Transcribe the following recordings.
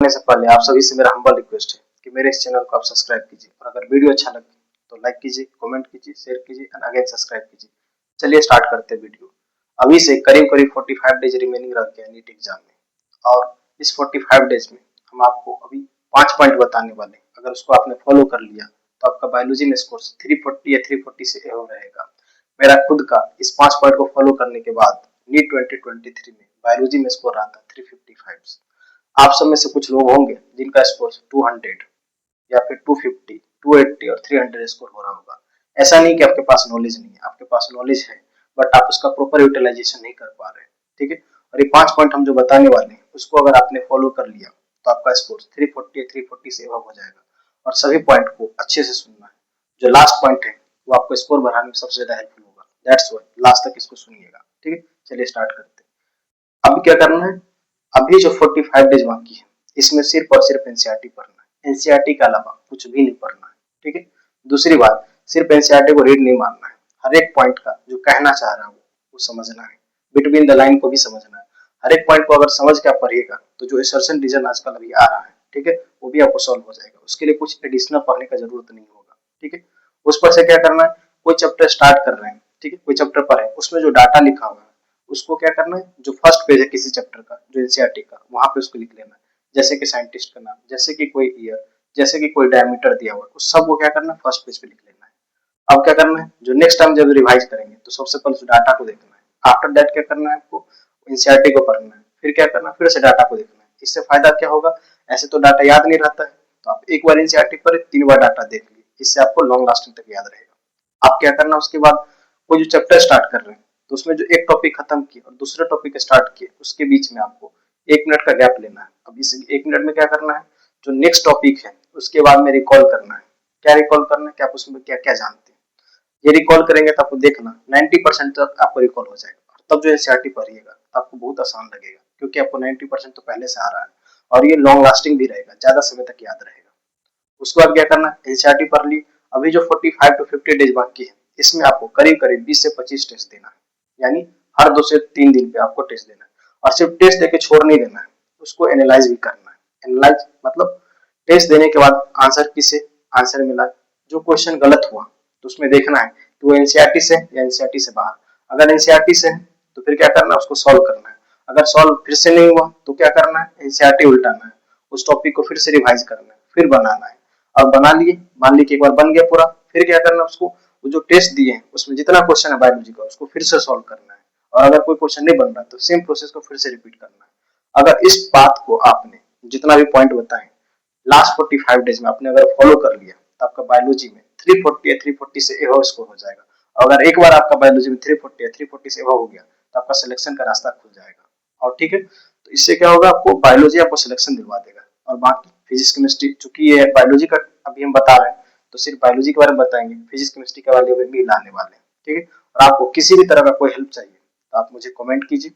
करने से पहले आप सभी से मेरा हम्बल रिक्वेस्ट है कि मेरे इस चैनल को आप सब्सक्राइब कीजिए और अगर वीडियो अच्छा लगे तो लाइक कीजिए, कमेंट कीजिए, शेयर कीजिए एंड अगेन सब्सक्राइब कीजिए। चलिए स्टार्ट करते हैं वीडियो। अभी से करीब करीब 45 डेज रिमेनिंग रह गया नीट एग्जाम में और इस 45 डेज में हम आपको अभी 5 पॉइंट बताने वाले हैं। अगर उसको आपने फॉलो कर लिया तो आपका बायोलॉजी में स्कोर 340 या 340 से एबव रहेगा। मेरा खुद का इस 5 पॉइंट को फॉलो करने के बाद नीट 2023 में बायोलॉजी में स्कोर रहा था 355। आप सब में से कुछ लोग होंगे जिनका स्कोर 200 या फिर 250, 280 और 300 स्कोर हो रहा होगा। ऐसा नहीं कि आपके पास नॉलेज नहीं है, आपके पास नॉलेज है बट आप उसका प्रॉपर यूटिलाइजेशन नहीं कर पा रहे। ठीक है, और ये 5 पॉइंट हम जो बताने वाले हैं उसको अगर आपने फॉलो कर लिया तो आपका स्कोर 340 या 340 से एबव हो जाएगा। और सभी पॉइंट को अच्छे से सुनना है। जो लास्ट पॉइंट है वो आपको स्कोर बढ़ाने में सबसे ज्यादा हेल्पफुल होगा। दैट्स व्हाई लास्ट तक इसको सुनिएगा। ठीक है, चलिए स्टार्ट करते हैं। अब क्या करना है, अभी जो 45 डेज बाकी है इसमें सिर्फ और सिर्फ एनसीईआरटी पढ़ना है। एनसीईआरटी के अलावा कुछ भी नहीं पढ़ना है। ठीक है, दूसरी बात, सिर्फ एनसीईआरटी को रीड नहीं मारना है, हर एक पॉइंट का जो कहना चाह रहा है वो समझना है, बिटवीन द लाइन को भी समझना है। हर एक पॉइंट को अगर समझ के आप पढ़िएगा तो जो असर्शन रीजन आजकल अभी आ रहा है, ठीक है, वो भी आपको सॉल्व हो जाएगा। उसके लिए कुछ एडिशनल पढ़ने का जरूरत नहीं होगा। ठीक है, उस पर से क्या करना है, कोई चैप्टर स्टार्ट कर रहे हैं, ठीक है, कोई चैप्टर पढ़े, उसमें जो डाटा लिखा हुआ है उसको क्या करना है, जो फर्स्ट पेज है किसी चैप्टर का, जो एनसीईआरटी का, वहां पे उसको लिख लेना है। जैसे कि साइंटिस्ट का नाम, जैसे कि कोई ईयर, जैसे कि कोई डायमीटर दिया हुआ है, उस सब को क्या करना है, फर्स्ट पेज पे लिख लेना है। अब क्या करना है, जो नेक्स्ट टाइम जब रिवाइज करेंगे तो सबसे पहले उस डाटा को देखना है। आफ्टर दैट क्या करना है, आपको एनसीईआरटी को पढ़ना है, फिर क्या करना है, फिर से डाटा को देखना है। इससे फायदा क्या होगा, ऐसे तो डाटा याद नहीं रहता है, तो आप एक बार एनसीईआरटी पढ़े, 3 बार डाटा देख लीजिए, इससे आपको लॉन्ग लास्टिंग तक याद रहेगा। आप क्या करना, उसके बाद कोई जो चैप्टर स्टार्ट कर रहे हैं तो उसमें जो एक टॉपिक खत्म किए और दूसरे टॉपिक स्टार्ट किए उसके बीच में आपको 1 मिनट का गैप लेना है। अब इस 1 मिनट में क्या करना है, जो नेक्स्ट टॉपिक है उसके बाद में रिकॉल करना है। क्या रिकॉल करना है कि आप उसमें क्या क्या जानते हैं, ये रिकॉल करेंगे तो आपको देखना 90% तक आपको रिकॉल हो जाएगा। तब जो एनसीईआरटी पढ़िएगा तो आपको बहुत आसान लगेगा, क्योंकि आपको 90% तो पहले से आ रहा है और ये लॉन्ग लास्टिंग भी रहेगा, ज्यादा समय तक याद रहेगा। उसके बाद क्या करना, एनसीईआरटी पढ़ ली। अभी जो 45 टू 50 डेज बाकी है इसमें आपको करीब करीब 20 से 25 टेस्ट देना है, यानी हर 2 से 3 दिन पे आपको टेस्ट देना है। और सिर्फ टेस्ट देके छोड़ नहीं देना है, उसको एनालाइज भी करना है। एनालाइज मतलब टेस्ट देने के बाद आंसर किसे आंसर मिला, जो क्वेश्चन गलत हुआ तो उसमें देखना है कि वो एनसीईआरटी से या एनसीईआरटी से बाहर। अगर एनसीईआरटी से है तो फिर क्या करना है, उसको सॉल्व करना है। अगर सॉल्व फिर से नहीं हुआ तो क्या करना है, एनसीईआरटी उल्टाना है, उस टॉपिक को फिर से रिवाइज करना है, फिर बनाना है। और बना लिए, मान ली कि एक बार बन गया पूरा, फिर क्या करना है, उसको वो जो टेस्ट दिए हैं उसमें जितना क्वेश्चन है बायोलॉजी का उसको फिर से सॉल्व करना है। और अगर कोई क्वेश्चन नहीं बन रहा तो सेम प्रोसेस को फिर से रिपीट करना है। अगर इस बात को आपने जितना भी पॉइंट बताए लास्ट 45 डेज में आपने अगर फॉलो कर लिया तो आपका बायोलॉजी में 340 या 340 से एबव स्कोर हो जाएगा। अगर एक बार आपका बायोलॉजी में 340 या 340 से एबव हो गया तो आपका सिलेक्शन का रास्ता खुल जाएगा। और ठीक है, तो इससे क्या होगा, आपको बायोलॉजी आपको सिलेक्शन दिलवा देगा। और बाकी फिजिक्स केमिस्ट्री, चूंकि ये बायोलॉजी का अभी हम बता रहे हैं तो सिर्फ बायोलॉजी के बारे में बताएंगे, फिजिक्स केमिस्ट्री के बारे में भी लाने वाले हैं। ठीक है, और आपको किसी भी तरह का कोई हेल्प चाहिए तो आप मुझे कमेंट कीजिए।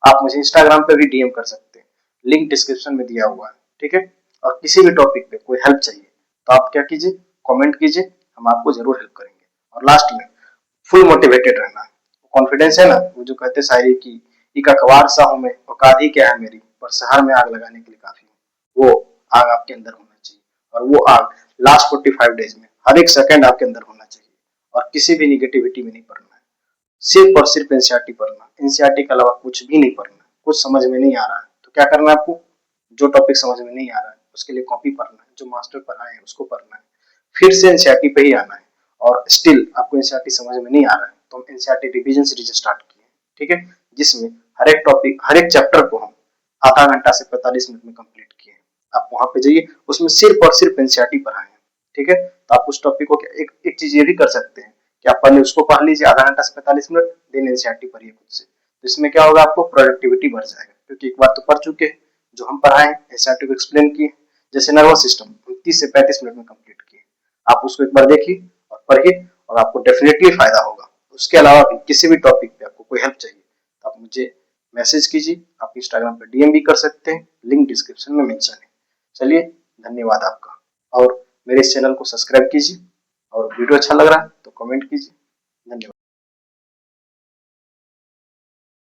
आप मुझे इंस्टाग्राम पे भी डीएम कर सकते हैं, लिंक डिस्क्रिप्शन में दिया हुआ है। ठीक है, और किसी भी टॉपिक पे कोई हेल्प चाहिए तो आप क्या कीजिए, कमेंट कीजिए, हम आपको जरूर हेल्प करेंगे। और लास्ट में फुल मोटिवेटेड रहना है, कॉन्फिडेंस है ना, वो जो कहते शायरी की, एक अखबार सा हूं मैं, औकात ही क्या है मेरी, पर शहर में आग लगाने के लिए काफी हूं, वो आग आपके अंदर होना चाहिए। और वो आग लास्ट 45 डेज में हर एक सेकंड आपके अंदर होना चाहिए। और किसी भी निगेटिविटी में नहीं पड़ना है, सिर्फ और सिर्फ एनसीईआरटी पढ़ना, एनसीईआरटी के अलावा कुछ भी नहीं पढ़ना। कुछ समझ में नहीं आ रहा है तो क्या करना है, आपको जो टॉपिक समझ में नहीं आ रहा है उसके लिए कॉपी पढ़ना है, जो मास्टर पढ़ाए हैं उसको पढ़ना है, फिर से एनसीईआरटी पे ही आना है। और स्टिल आपको एनसीईआरटी समझ में नहीं आ रहा है तो हम एनसीईआरटी रिवीजन सीरीज स्टार्ट किए। ठीक है, जिसमें हर एक टॉपिक, हर एक चैप्टर को हम आधा घंटा से 45 मिनट में कंप्लीट किए। आप वहां पे जाइए, उसमें सिर्फ और सिर्फ एनसीईआरटी पढ़ाए हैं। ठीक है, तो आप उस टॉपिक को एक चीज ये भी कर सकते हैं कि आप पहले उसको पढ़ लीजिए आधा घंटा से 45 मिनट, देन एनसीईआरटी पढ़िए खुद से। तो इसमें क्या होगा, आपको प्रोडक्टिविटी बढ़ जाएगा, क्योंकि एक बार तो पढ़ चुके हैं, जो हम पढ़ाए एनसीईआरटी को एक्सप्लेन किए। जैसे नर्वस सिस्टम 30 से 35 मिनट में कंप्लीट किए, आप उसको एक बार देखिए और पढ़िए और आपको डेफिनेटली फायदा होगा। उसके अलावा भी किसी भी टॉपिक पे आपको कोई हेल्प चाहिए तो आप मुझे मैसेज कीजिए, आप इंस्टाग्राम पे डीएम भी कर सकते हैं, लिंक डिस्क्रिप्शन में मेंशन है। चलिए, धन्यवाद आपका। और मेरे इस चैनल को सब्सक्राइब कीजिए और वीडियो अच्छा लग रहा है तो कमेंट कीजिए।